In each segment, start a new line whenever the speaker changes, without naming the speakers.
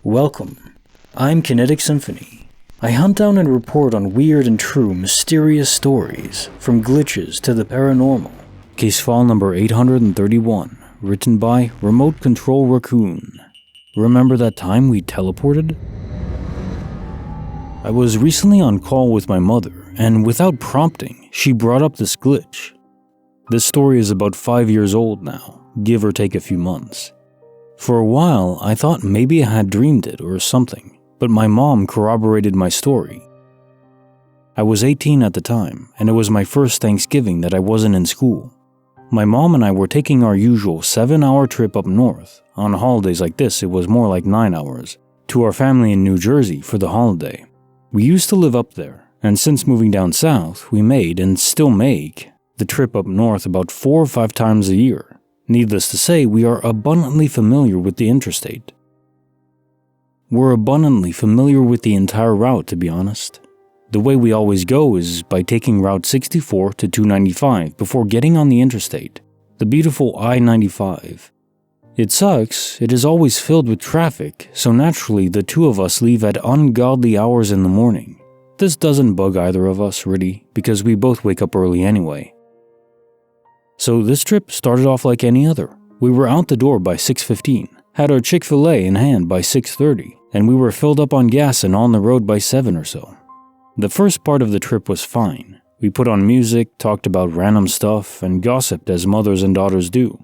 Welcome. I'm Kinetic Symphony. I hunt down and report on weird and true mysterious stories, from glitches to the paranormal. Case file number 831, written by remotecontrolraccoon. Remember that time we teleported? I was recently on call with my mother, and without prompting, she brought up this glitch. This story is about 5 years old now, give or take a few months. For a while, I thought maybe I had dreamed it or something, but my mom corroborated my story. I was 18 at the time, and it was my first Thanksgiving that I wasn't in school. My mom and I were taking our usual 7-hour trip up north. On holidays like this, it was more like 9 hours, to our family in New Jersey for the holiday. We used to live up there, and since moving down south, we made, and still make, the trip up north about 4 or 5 times a year. Needless to say, we are abundantly familiar with the interstate. We're abundantly familiar with the entire route, to be honest. The way we always go is by taking Route 64 to 295 before getting on the interstate, the beautiful I-95. It sucks, it is always filled with traffic, so naturally the two of us leave at ungodly hours in the morning. This doesn't bug either of us, really, because we both wake up early anyway. So this trip started off like any other. We were out the door by 6:15, had our Chick-fil-A in hand by 6:30, and we were filled up on gas and on the road by 7 or so. The first part of the trip was fine. We put on music, talked about random stuff, and gossiped as mothers and daughters do.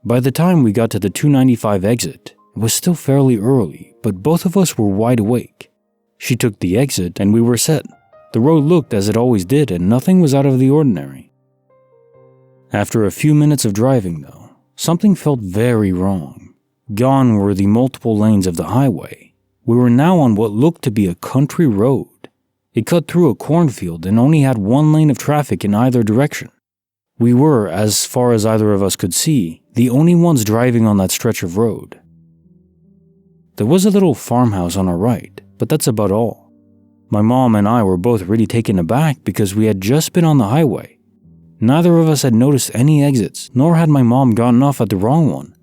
By the time we got to the 295 exit, it was still fairly early, but both of us were wide awake. She took the exit and we were set. The road looked as it always did and nothing was out of the ordinary. After a few minutes of driving, though, something felt very wrong. Gone were the multiple lanes of the highway. We were now on what looked to be a country road. It cut through a cornfield and only had one lane of traffic in either direction. We were, as far as either of us could see, the only ones driving on that stretch of road. There was a little farmhouse on our right, but that's about all. My mom and I were both really taken aback because we had just been on the highway. Neither of us had noticed any exits, nor had my mom gotten off at the wrong one.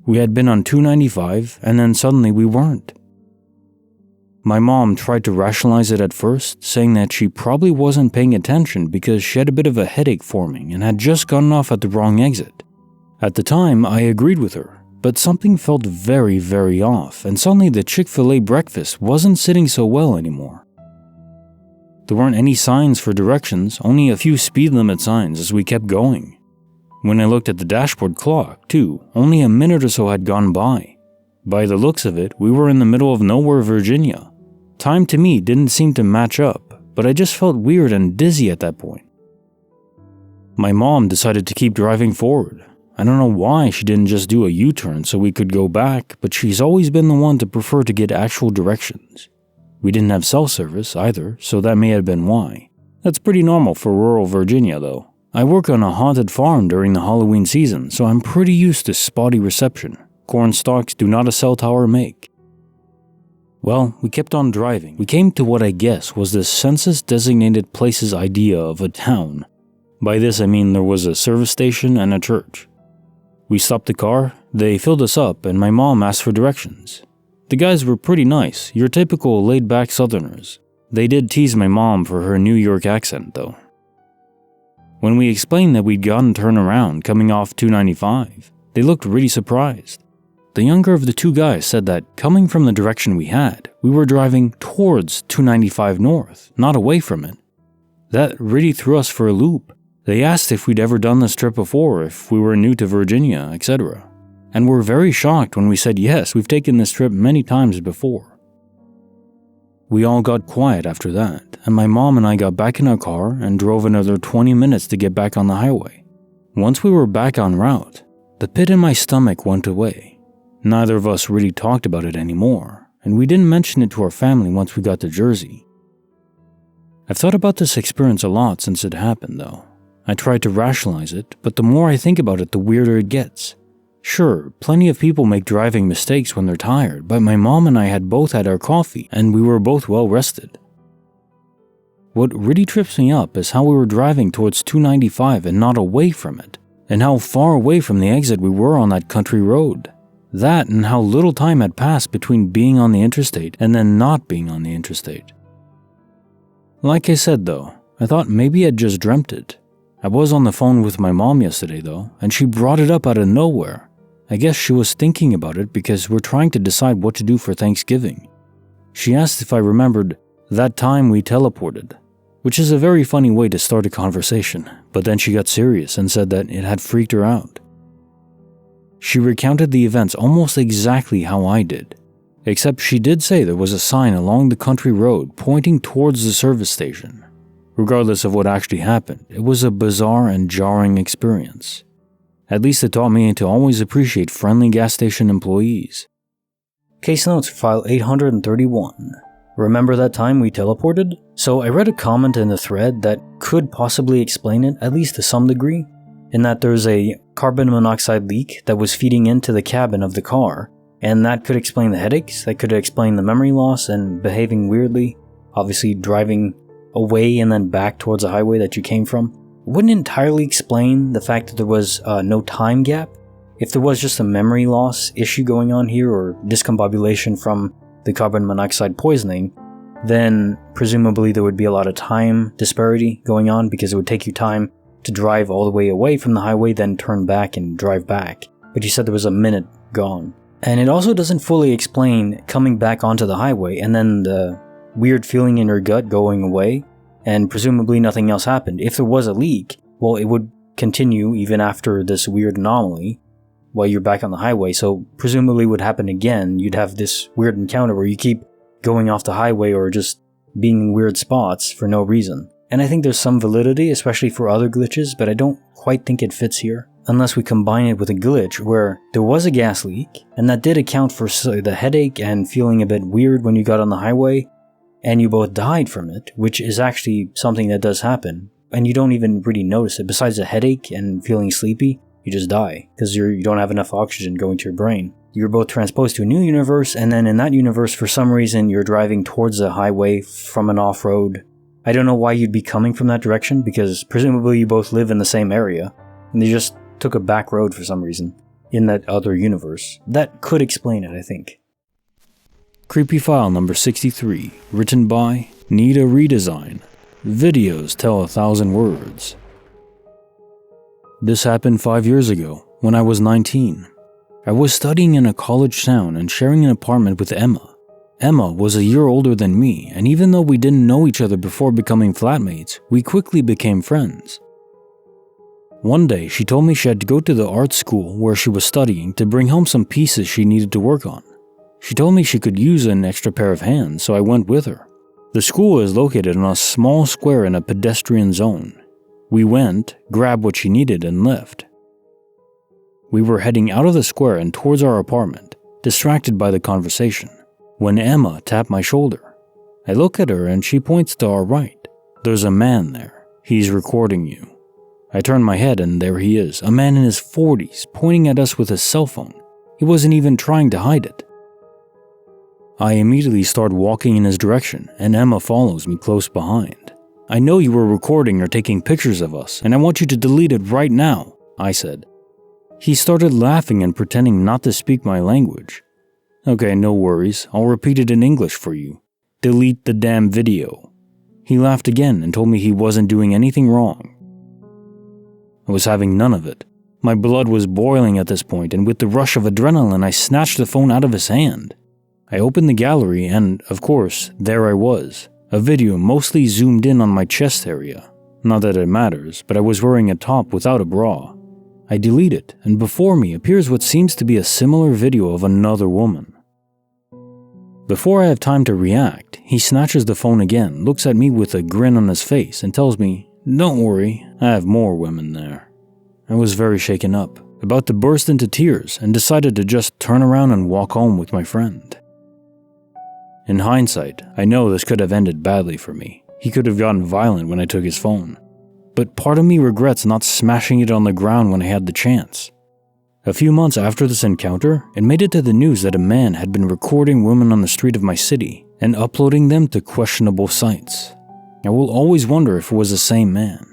We had been on 295, and then suddenly we weren't. My mom tried to rationalize it at first, saying that she probably wasn't paying attention because she had a bit of a headache forming and had just gotten off at the wrong exit. At the time, I agreed with her, but something felt very, very off, and suddenly the Chick-fil-A breakfast wasn't sitting so well anymore. There weren't any signs for directions, only a few speed limit signs as we kept going. When I looked at the dashboard clock, too, only a minute or so had gone by. By the looks of it, we were in the middle of nowhere, Virginia. Time to me didn't seem to match up, but I just felt weird and dizzy at that point. My mom decided to keep driving forward. I don't know why she didn't just do a U-turn so we could go back, but she's always been the one to prefer to get actual directions. We didn't have cell service either, so that may have been why. That's pretty normal for rural Virginia, though. I work on a haunted farm during the Halloween season, so I'm pretty used to spotty reception. Corn stalks do not a cell tower make. Well, we kept on driving. We came to what I guess was the census-designated place's idea of a town. By this I mean there was a service station and a church. We stopped the car, they filled us up, and my mom asked for directions. The guys were pretty nice, your typical laid-back Southerners. They did tease my mom for her New York accent, though. When we explained that we'd gotten turned around coming off 295, they looked really surprised. The younger of the two guys said that coming from the direction we had, we were driving towards 295 north, not away from it. That really threw us for a loop. They asked if we'd ever done this trip before, if we were new to Virginia, etc. And were very shocked when we said yes, we've taken this trip many times before. We all got quiet after that, and my mom and I got back in our car and drove another 20 minutes to get back on the highway. Once we were back en route, the pit in my stomach went away. Neither of us really talked about it anymore, and we didn't mention it to our family once we got to Jersey. I've thought about this experience a lot since it happened, though. I tried to rationalize it, but the more I think about it, the weirder it gets. Sure, plenty of people make driving mistakes when they're tired, but my mom and I had both had our coffee, and we were both well rested. What really trips me up is how we were driving towards 295 and not away from it, and how far away from the exit we were on that country road. That and how little time had passed between being on the interstate and then not being on the interstate. Like I said though, I thought maybe I'd just dreamt it. I was on the phone with my mom yesterday though, and she brought it up out of nowhere. I guess she was thinking about it because we're trying to decide what to do for Thanksgiving. She asked if I remembered that time we teleported, which is a very funny way to start a conversation, but then she got serious and said that it had freaked her out. She recounted the events almost exactly how I did, except she did say there was a sign along the country road pointing towards the service station. Regardless of what actually happened, it was a bizarre and jarring experience. At least it taught me to always appreciate friendly gas station employees. Case notes for file 831. Remember that time we teleported? So I read a comment in the thread that could possibly explain it, at least to some degree, in that there's a carbon monoxide leak that was feeding into the cabin of the car, and that could explain the headaches, that could explain the memory loss and behaving weirdly, obviously driving away and then back towards the highway that you came from. It wouldn't entirely explain the fact that there was no time gap. If there was just a memory loss issue going on here or discombobulation from the carbon monoxide poisoning, then presumably there would be a lot of time disparity going on because it would take you time to drive all the way away from the highway, then turn back and drive back. But you said there was a minute gone. And it also doesn't fully explain coming back onto the highway and then the weird feeling in your gut going away, and presumably nothing else happened. If there was a leak, well, it would continue even after this weird anomaly while you're back on the highway, so presumably would happen again. You'd have this weird encounter where you keep going off the highway or just being in weird spots for no reason. And I think there's some validity, especially for other glitches, but I don't quite think it fits here. Unless we combine it with a glitch where there was a gas leak, and that did account for the headache and feeling a bit weird when you got on the highway, and you both died from it, which is actually something that does happen, and you don't even really notice it. Besides the headache and feeling sleepy, you just die, because you don't have enough oxygen going to your brain. You're both transposed to a new universe, and then in that universe, for some reason, you're driving towards a highway from an off-road. I don't know why you'd be coming from that direction, because presumably you both live in the same area, and they just took a back road for some reason in that other universe. That could explain it, I think. Creepy file number 63, written by needaredesign. Videos tell 1,000 words. This happened 5 years ago, when I was 19. I was studying in a college town and sharing an apartment with Emma. Emma was a year older than me, and even though we didn't know each other before becoming flatmates, we quickly became friends. One day, she told me she had to go to the art school where she was studying to bring home some pieces she needed to work on. She told me she could use an extra pair of hands, so I went with her. The school is located on a small square in a pedestrian zone. We went, grabbed what she needed, and left. We were heading out of the square and towards our apartment, distracted by the conversation, when Emma tapped my shoulder. I look at her and she points to our right. There's a man there. He's recording you. I turn my head and there he is, a man in his 40s, pointing at us with his cell phone. He wasn't even trying to hide it. I immediately start walking in his direction, and Emma follows me close behind. I know you were recording or taking pictures of us, and I want you to delete it right now, I said. He started laughing and pretending not to speak my language. Okay, no worries, I'll repeat it in English for you. Delete the damn video. He laughed again and told me he wasn't doing anything wrong. I was having none of it. My blood was boiling at this point, and with the rush of adrenaline, I snatched the phone out of his hand. I opened the gallery and, of course, there I was. A video mostly zoomed in on my chest area. Not that it matters, but I was wearing a top without a bra. I delete it, and before me appears what seems to be a similar video of another woman. Before I have time to react, he snatches the phone again, looks at me with a grin on his face, and tells me, "Don't worry, I have more women there." I was very shaken up, about to burst into tears, and decided to just turn around and walk home with my friend. In hindsight, I know this could have ended badly for me. He could have gotten violent when I took his phone. But part of me regrets not smashing it on the ground when I had the chance. A few months after this encounter, it made it to the news that a man had been recording women on the street of my city and uploading them to questionable sites. I will always wonder if it was the same man.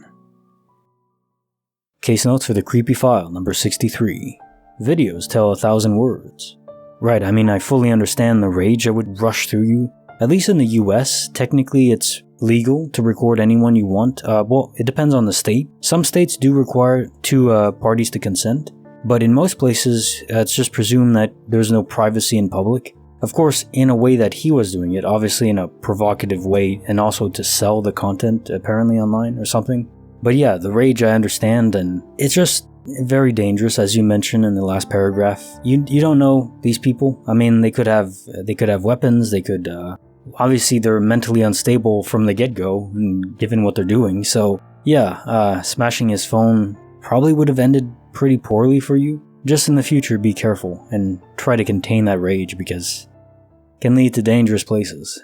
Case notes for the creepy file number 63. videos tell 1,000 words. Right, I mean, I fully understand the rage that would rush through you. At least in the US, technically it's legal to record anyone you want. Well, it depends on the state. Some states do require two parties to consent, but in most places, it's just presumed that there's no privacy in public. Of course, in a way that he was doing it, obviously in a provocative way, and also to sell the content apparently online or something. But yeah, the rage I understand, and it's just very dangerous, as you mentioned in the last paragraph. You don't know these people. I mean, they could have weapons. They could obviously they're mentally unstable from the get-go, given what they're doing. So yeah, smashing his phone probably would have ended pretty poorly for you. Just in the future, be careful and try to contain that rage because it can lead to dangerous places.